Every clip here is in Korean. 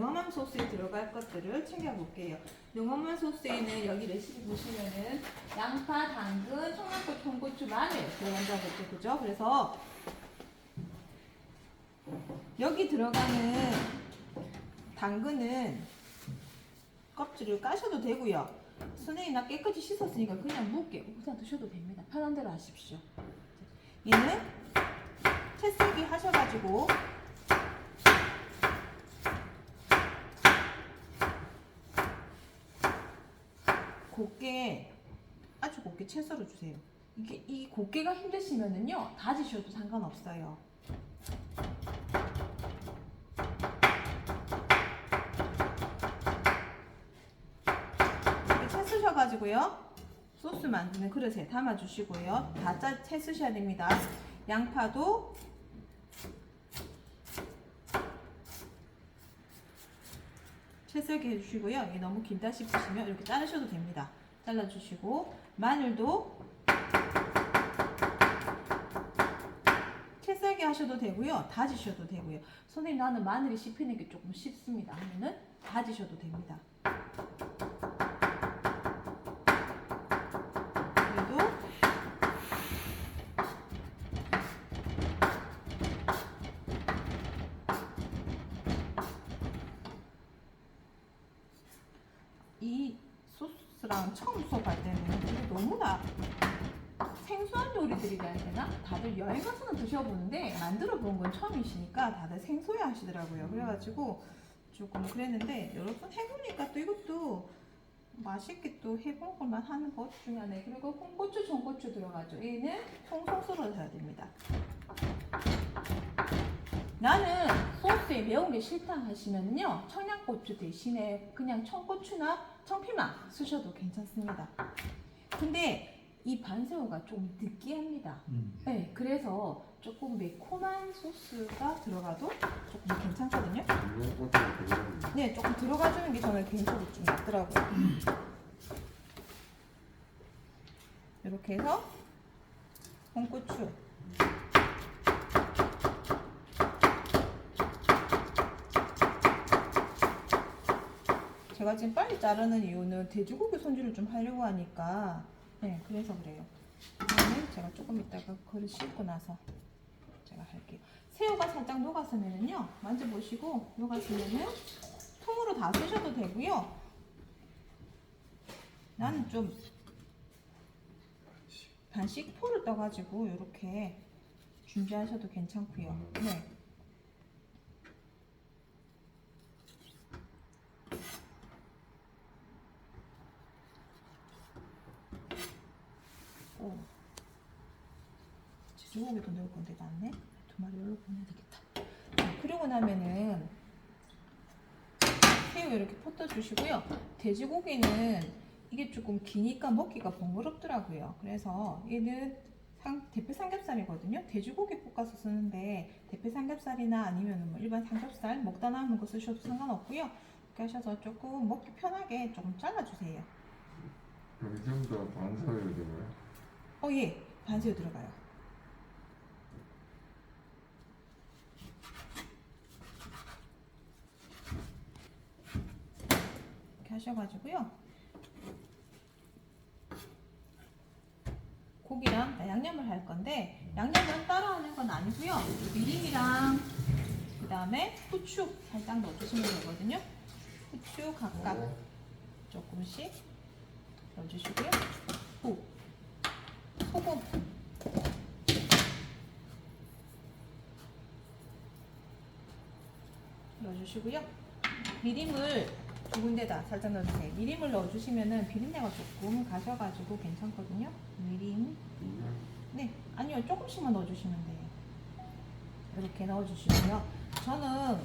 능어맘 소스에 들어갈 것들을 챙겨볼게요. 능어맘 소스에는 여기 레시피 보시면은 양파, 당근, 청양고추, 홍고추, 마늘 들어간다고 했죠, 그죠? 그래서 여기 들어가는 당근은 껍질을 까셔도 되고요. 선생님 나 깨끗이 씻었으니까 그냥 묵게 그냥 드셔도 됩니다. 편한 대로 하십시오. 얘는 채썰기 하셔가지고 곱게 아주 곱게 채 썰어 주세요. 이게 이 곱게가 힘드시면은요 다지셔도 상관없어요. 이렇게 채 쓰셔가지고요 소스 만드는 그릇에 담아 주시고요. 다 채 쓰셔야 됩니다. 양파도 채 썰기 해주시고요. 이게 너무 길다 싶으시면 이렇게 자르셔도 됩니다. 잘라주시고 마늘도 채 썰기 하셔도 되고요. 다지셔도 되고요. 선생님 나는 마늘이 씹히는 게 조금 쉽습니다 하면은 다지셔도 됩니다. 그래도 이 소스랑 처음 수업할 때는 이게 너무나 생소한 요리들이라 해야 되나? 다들 여행 가서는 드셔보는데 만들어 본 건 처음이시니까 다들 생소해 하시더라고요. 그래가지고 조금 그랬는데 여러분 해보니까 또 이것도 맛있게 또 해볼 것만 하는 것 중에 하나예요. 그리고 홍고추, 전고추 들어가죠. 얘는 통소스로 해야 됩니다. 나는 소스에 매운 게 싫다 하시면요 청양고추 대신에 그냥 청고추나 청피망 쓰셔도 괜찮습니다. 근데 이 반새우가 좀 느끼합니다. 네, 그래서 조금 매콤한 소스가 들어가도 조금 괜찮거든요. 네, 조금 들어가주는 게 저는 개인적으로 좀 낫더라고요. 이렇게 해서 홍고추 제가 지금 빨리 자르는 이유는 돼지고기 손질을 좀 하려고 하니까 네 그래서 그래요. 이거는 제가 조금 이따가 그릇 씻고 나서 제가 할게요. 새우가 살짝 녹았으면은요 만져보시고 녹았으면은 통으로 다 쓰셔도 되고요. 나는 좀 반씩 포를 떠가지고 이렇게 준비하셔도 괜찮고요. 네. 오. 돼지고기도 넣을 건데 낫네. 두 마리 열로 보내야 되겠다. 자, 그리고 나면은 새우 이렇게 퍼떠 주시고요. 돼지고기는 이게 조금 기니까 먹기가 번거롭더라고요. 그래서 얘는 대패 삼겹살이거든요. 돼지고기 볶아서 쓰는데 대패 삼겹살이나 아니면 뭐 일반 삼겹살 먹다 남은 거 쓰셔도 상관없고요. 이렇게 하셔서 조금 먹기 편하게 조금 잘라주세요. 여기 전부 다 반사회가 되고요. 예, 반새우 들어가요. 이렇게 하셔가지고요. 고기랑 양념을 할 건데 양념은 따로 하는 건 아니고요. 미림이랑 그 다음에 후추 살짝 넣어주시면 되거든요. 후추 각각 조금씩 넣어주시고요. 소금 넣어주시고요. 미림을 두 군데다 살짝 넣어주세요. 미림을 넣어주시면은 비린내가 조금 가셔가지고 괜찮거든요. 미림. 네, 아니요. 조금씩만 넣어주시면 돼요. 이렇게 넣어주시고요. 저는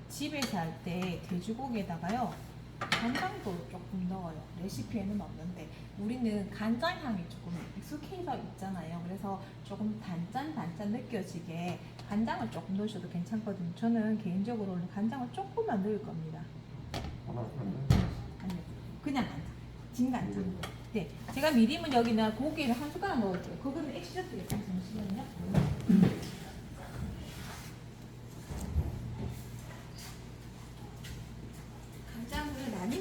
집에서 할 때 돼지고기에다가요. 간장도 조금 넣어요. 레시피에는 없는데 우리는 간장 향이 조금 익숙해져 있잖아요. 그래서 조금 단짠 느껴지게 간장을 조금 넣으셔도 괜찮거든요. 저는 개인적으로는 간장을 조금만 넣을 겁니다. 아니요, 그냥 간장, 진간장. 네, 제가 미림은 여기는 고기를 한 숟가락 넣을게요. 그거는 엑시저트겠죠. 잠시만요.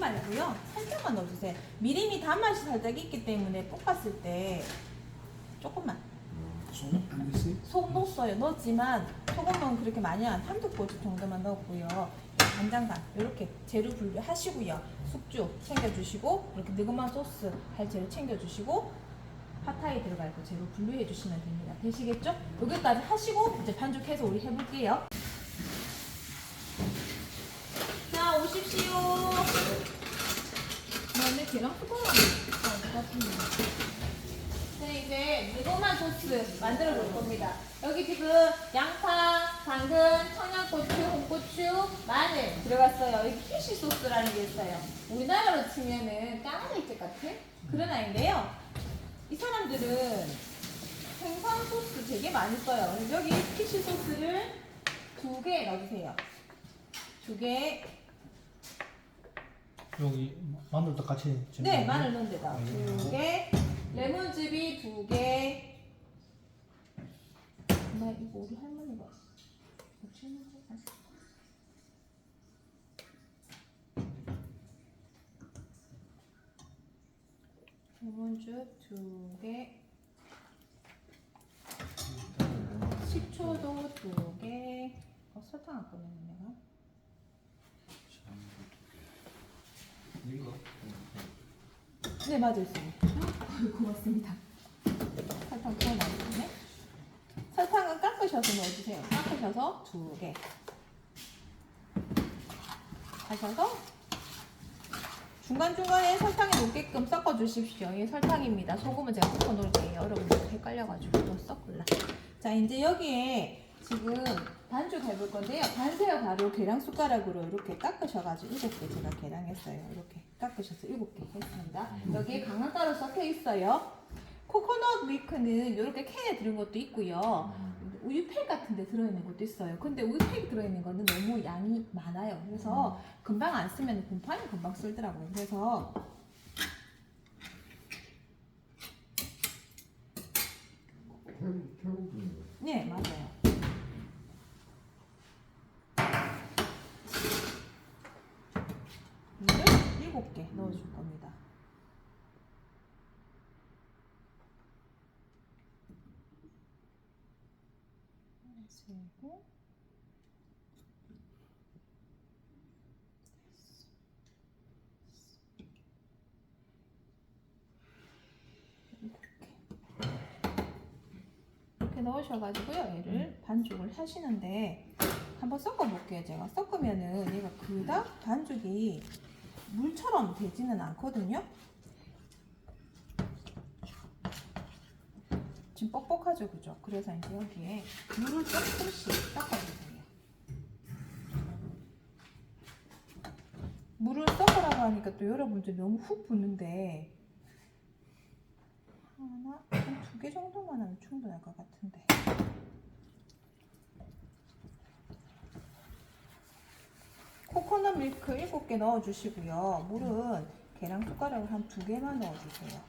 말고요. 살짝만 넣어주세요. 미림이 단맛이 살짝 있기 때문에 볶았을 때 조금만. 소금 안 넣으세요? 소금 넣었어요. 넣었지만 소금은 그렇게 많이 안, 한두 꼬집 정도만 넣었고요. 간장간 이렇게 재료 분류하시고요. 숙주 챙겨주시고 이렇게 느그만 소스 할 재료 챙겨주시고 팟타이 들어갈 거 재료 분류해 주시면 됩니다. 되시겠죠? 여기까지 하시고 이제 반죽해서 우리 해볼게요. 자, 오십시오. 그다음에 계란 숟가락이 같습니다. 네, 이제 느그만 소스 만들어 볼 겁니다. 여기 지금 양파, 당근, 청양고추, 홍고추, 마늘 들어갔어요. 이 키시 소스라는 게 있어요. 우리나라로 치면은 까나리집 같은 그런 아이인데요. 이 사람들은 생선 소스 되게 많이 써요. 그래서 여기 키시 소스를 2개 넣어주세요. 2개. 여기 마늘도 같이 네, 마늘 넣은 데다 2개. 레몬즙이 2개. 나 이거 우리 할머니가 레몬즙 2개. 식초도 2개. 설탕 안 꺼냈네 내가. 이거? 네, 맞아요. 있습니다. 고맙습니다. 설탕 더 넣었네. 설탕은 깎으셔서 넣어주세요. 깎으셔서 2개. 하셔서 중간중간에 설탕이 녹게끔 섞어주십시오. 이게 설탕입니다. 소금은 제가 섞어 놓을게요. 여러분들 헷갈려가지고 또 섞을라. 자, 이제 여기에 지금 반죽 해볼 건데요. 반새우 가루 계량 숟가락으로 이렇게 깎으셔가지고 7개 제가 계량했어요. 이렇게 깎으셔서 7개 했습니다. 여기에 강황가루 섞여 있어요. 코코넛 밀크는 이렇게 캔에 들은 것도 있고요. 우유팩 같은 데 들어있는 것도 있어요. 근데 우유팩 들어있는 거는 너무 양이 많아요. 그래서 금방 안 쓰면 곰팡이 금방 쓸더라고요. 그래서 태국인 거. 네, 맞아요. 이를 7개 넣어줄 겁니다. 세고 이렇게 넣으셔가지고요. 얘를 반죽을 하시는데 한번 섞어볼게요. 제가 섞으면은 얘가 그닥 반죽이 물처럼 되지는 않거든요. 지금 뻑뻑하죠, 그죠? 그래서 이제 여기에 물을 조금씩 섞어주세요. 물을 섞으라고 하니까 또 여러분들 너무 훅 붓는데 하나, 한 2개 정도만 하면 충분할 것 같은데. 코코넛 밀크 7개 넣어주시고요. 물은 계량 숟가락을 한 2개만 넣어주세요.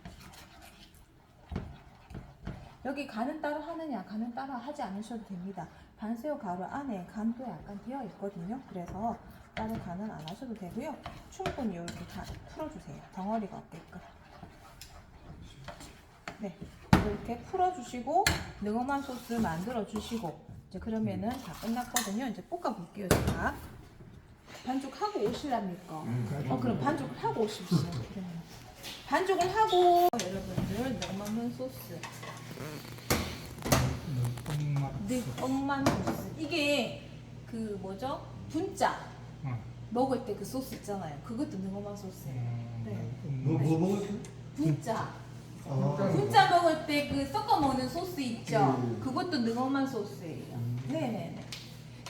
여기 간은 따로 하느냐, 간은 따로 하지 않으셔도 됩니다. 반새우 가루 안에 간도 약간 되어 있거든요. 그래서 따로 간은 안 하셔도 되고요. 충분히 이렇게 다 풀어주세요. 덩어리가 없게끔. 네, 이렇게 풀어주시고 능엄한 소스 만들어주시고 이제 그러면은 다 끝났거든요. 이제 볶아볼게요. 제가 반죽하고 오실랍니까? 그럼 반죽을 하고 오십시오. 그러면. 반죽을 하고 여러분들 능엄한 소스 엄만 소스. 이게 그 뭐죠? 분짜 먹을 때 그 소스 있잖아요. 그것도 능엄한 소스예요. 네. 뭐 먹었어? 분짜. 아, 분짜 먹을 때 그 섞어 먹는 소스 있죠? 그것도 능엄한 소스예요. 네네네.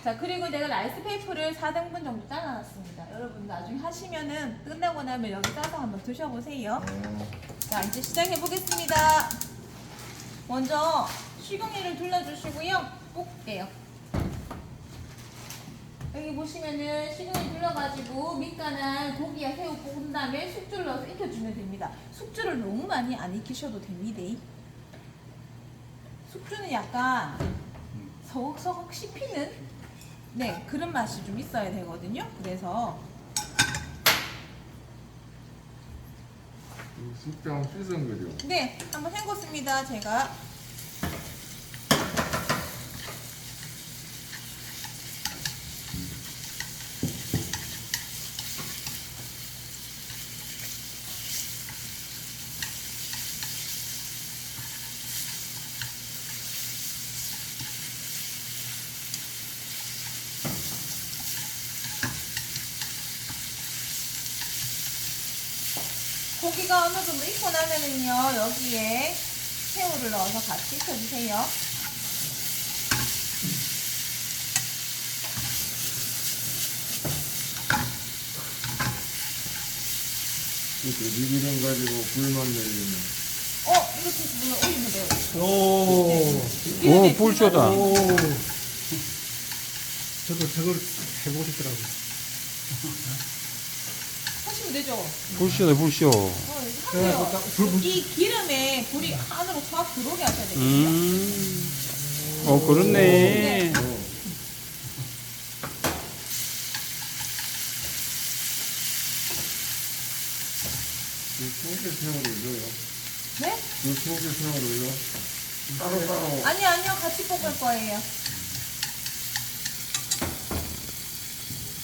자, 그리고 내가 라이스 페이퍼를 4등분 정도 잘라놨습니다. 여러분 나중에 하시면은 끝나고 나면 여기 싸서 한번 드셔보세요. 자, 이제 시작해 보겠습니다. 먼저 식용유를 둘러주시고요. 볶게요. 여기 보시면은 식용유 둘러가지고 밑간한 고기와 새우 볶은 다음에 숙주를 넣어서 익혀주면 됩니다. 숙주를 너무 많이 안 익히셔도 됩니다. 숙주는 약간 서걱서걱 씹히는 그런 맛이 좀 있어야 되거든요. 그래서 숙장 씻은 거죠? 네, 한번 헹궜습니다. 제가. 고기가 어느 정도 익고 나면은요, 여기에 새우를 넣어서 같이 익혀주세요. 그 돼지기름 가지고 불만 내리면 이렇게 물을 올리면 돼요. 오. 오, 불쇼다. 오. 저도 저걸 해보고 싶더라고요. 하시면 되죠. 불쇼다, 불쇼. 하세요. 딱 불- 이 기름에 불이 안으로 쫙 들어오게 하셔야 되거든요. 그렇네. 그 속에 새우를 넣어요? 네? 그 속에 새우를 넣어? 따로따로 아니요. 같이 볶을 거예요.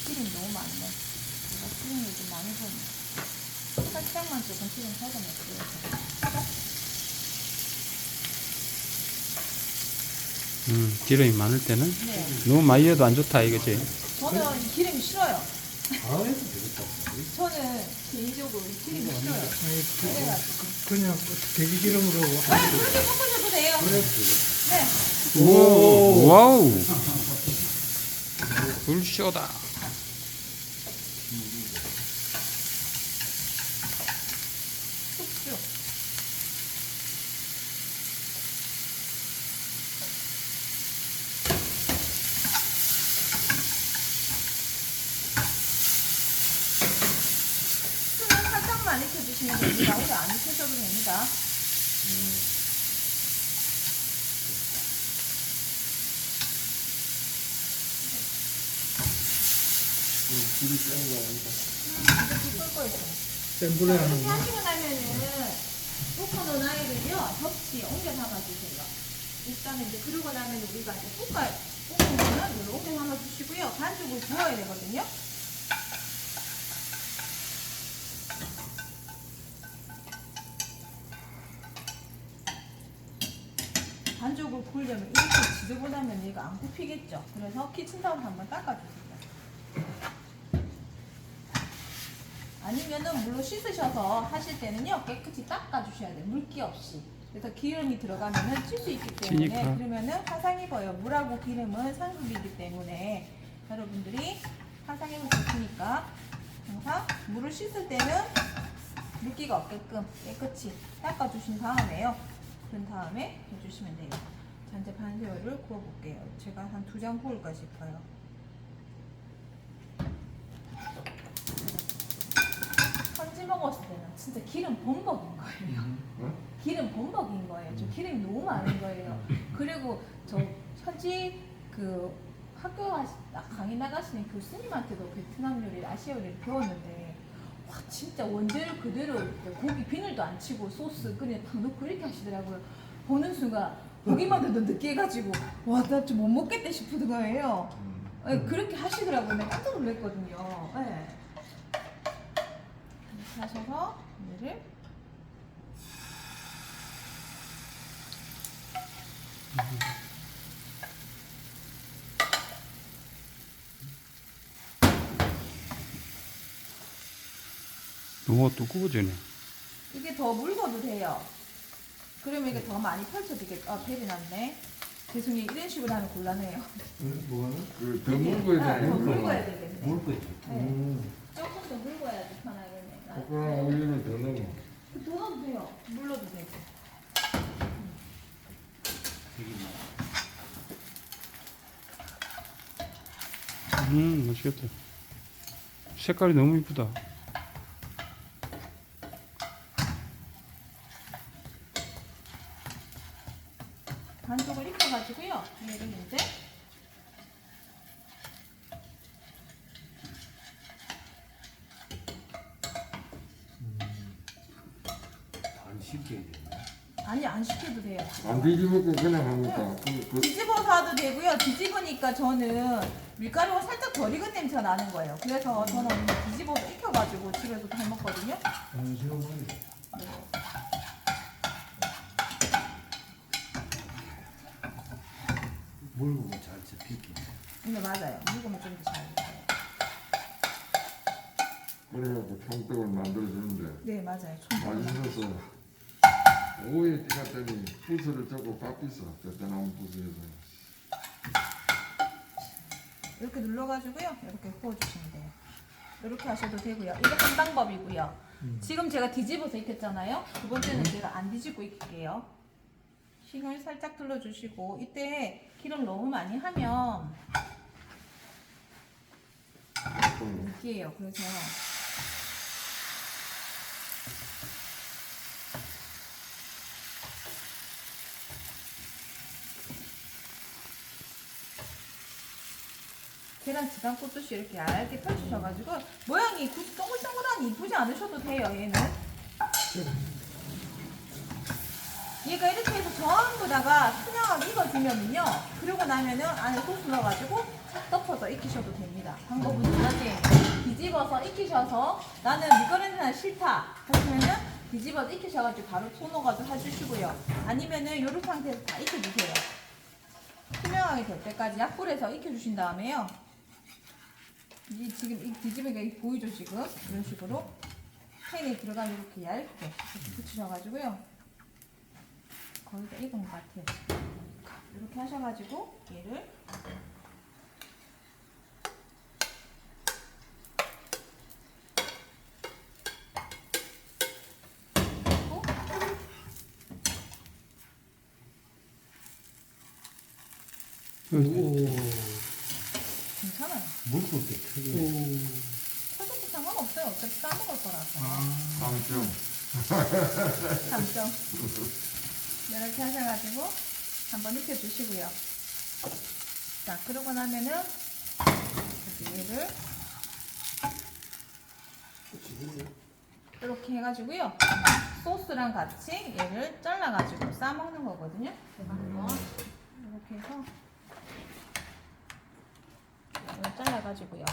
기름 너무 많네. 제가 기름을 좀 많이 줬네. 살짝만 조금 기름 걷어낼게요. 기름이 많을 때는 네. 너무 많이 해도 안 좋다, 이거지. 저는 이 기름이 싫어요. 아, 해도 되겠다. 저는 개인적으로 이 기름이 싫어요. 아니, 그래가지고. 그냥 돼지 기름으로 아니, 그렇게 볶으셔도 돼요. 네. 오, 와우. 불쇼다. 쑥쑥. 술은 살짝만 익혀주시면 됩니다. 오래 안 익히셔도 됩니다. 불이 센 거 아닌가? 이제 불 거예요. 센 불에 하는 이렇게 거. 하시고 나면은 볶아놓은 아이를요 접시에 옮겨 담아주세요. 일단은 이제 그러고 나면 우리가 이제 볶은 거는 이렇게 옮겨 담아주시고요. 반죽을 부어야 되거든요. 반죽을 부으려면 이렇게 지저분하면 얘가 안 굽히겠죠. 그래서 키친타올 한번 닦아주세요. 아니면은 물로 씻으셔서 하실 때는요 깨끗이 닦아주셔야 돼요. 물기 없이. 그래서 기름이 들어가면은 칠 수 있기 때문에 튀니까. 그러면은 화상 입어요. 물하고 기름은 상극이기 때문에 여러분들이 화상 입을 수 있으니까 항상 물을 씻을 때는 물기가 없게끔 깨끗이 닦아주신 다음에요. 그런 다음에 해주시면 돼요. 자, 이제 반새우를 구워볼게요. 제가 한 2장 구울까 싶어요. 선지 먹었을 때는 진짜 기름 범벅인 거예요. 기름 범벅인 거예요. 저 기름이 너무 많은 거예요. 그리고 저 현지 그 학교 강의 나가시는 교수님한테도 베트남 요리, 아시아 요리를 배웠는데 와 진짜 원재료 그대로 고기 비늘도 안 치고 소스 그냥 팍 넣고 이렇게 하시더라고요. 보는 순간 보기만 해도 느끼해가지고 와 나 좀 못 먹겠다 싶은 거예요. 네, 그렇게 하시더라고요. 내가 깜짝 놀랐거든요. 네. 이렇게 하셔서 얘를 너무 두꺼워지네. 이게 더 묽어도 돼요. 그러면 이게 더 많이 펼쳐지겠. 벨이 났네. 죄송해요. 이런 식으로 하면 곤란해요. 뭐가는? 그더 묽어야 더 되네. 묽어야 되겠네. 뭘 거지? 네. 조금 더 묽어야지 편하겠네. 거꾸로 오일을 더 넣으면 더 넣어도 돼요. 물러도 되고. 맛있겠다. 색깔이 너무 이쁘다. 반죽을 익혀가지고요. 얘를 이제 쉽게 되네. 아니 안 시켜도 돼요. 안 뒤집고 그냥 합니까? 뒤집어서 하도 되고요. 뒤집으니까 저는 밀가루가 살짝 덜 익은 냄새가 나는 거예요. 그래서 저는 오늘 뒤집어서 익혀가지고 집에서도 해 먹거든요. 시원하네. 물고 잘 잡히게. 근데 맞아요. 묵으면 좀 더 잘 익어요. 그래갖고 총떡을 만들어주는데 네 맞아요. 좀 맛있어서 오후에 뛰갔더니 부스를 적고 깎이서 베트남 부스에서 이렇게 눌러가지고요. 이렇게 구워주시면 돼요. 이렇게 하셔도 되고요. 이게 한 방법이고요. 지금 제가 뒤집어서 익혔잖아요. 두 번째는 제가 안 뒤집고 익힐게요. 싱을 살짝 둘러주시고 이때 기름 너무 많이 하면 느끼해요. 그래서 계란 지단 꽂듯이 이렇게 얇게 펼치셔가지고 모양이 굳이 동글동글하니 이쁘지 않으셔도 돼요. 얘는 얘가 이렇게 해서 전부 다가 투명하게 익어지면은요, 그러고 나면은 안에 소스 넣어가지고 덮어서 익히셔도 됩니다. 방법은 두 가지. 뒤집어서 익히셔서 나는 밀가루 냄새나 싫다 하시면은 뒤집어서 익히셔가지고 바로 손 넣어가지고 해주시고요. 아니면은 이런 상태에서 다 익혀주세요. 투명하게 될 때까지 약불에서 익혀주신 다음에요. 이 지금 이 뒤집으니까 이게 보이죠 지금? 이런 식으로 팬에 들어가면 이렇게 얇게 이렇게 붙이셔가지고요. 거의 다 익은 것 같아요. 이렇게 하셔가지고 얘를 오. 괜찮아요. 물고 때 크게. 커져도 상관없어요. 어차피 싸먹을 거라서. 강점 장점. 이렇게 하셔가지고 한번 익혀주시고요. 자, 그러고 나면은 얘를 이렇게 해가지고요. 소스랑 같이 얘를 잘라가지고 싸먹는 거거든요. 제가 한번 이렇게 해서 얘를 잘라가지고요.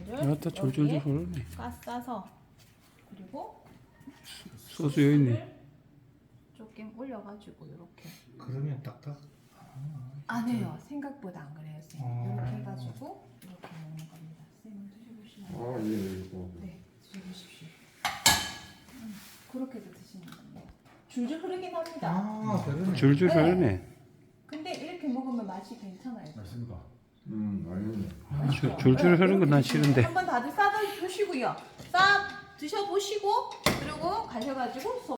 얘를 아따 졸졸졸 여기에 흐르네. 싸서 그리고 소스 여기 있네. 조금 올려가지고 이렇게 그러면 딱딱. 안 해요. 생각보다 안 그래요, 쌤. 아. 이렇게 해가지고 이렇게 먹는 겁니다. 쌤 드셔보시면 아예 뭐 네, 드셔보십시오. 그렇게도 드시는 겁니다. 줄줄 흐르긴 합니다. 그러네. 줄줄 네. 흐르네. 근데 이렇게 먹으면 맛이 괜찮아요. 맞습니까? 아니네 맛있죠? 줄줄 흐르는 건 난 이렇게 싫은데. 한번 다들 싸 드시고요. 싸 드셔보시고 그리고 가셔가지고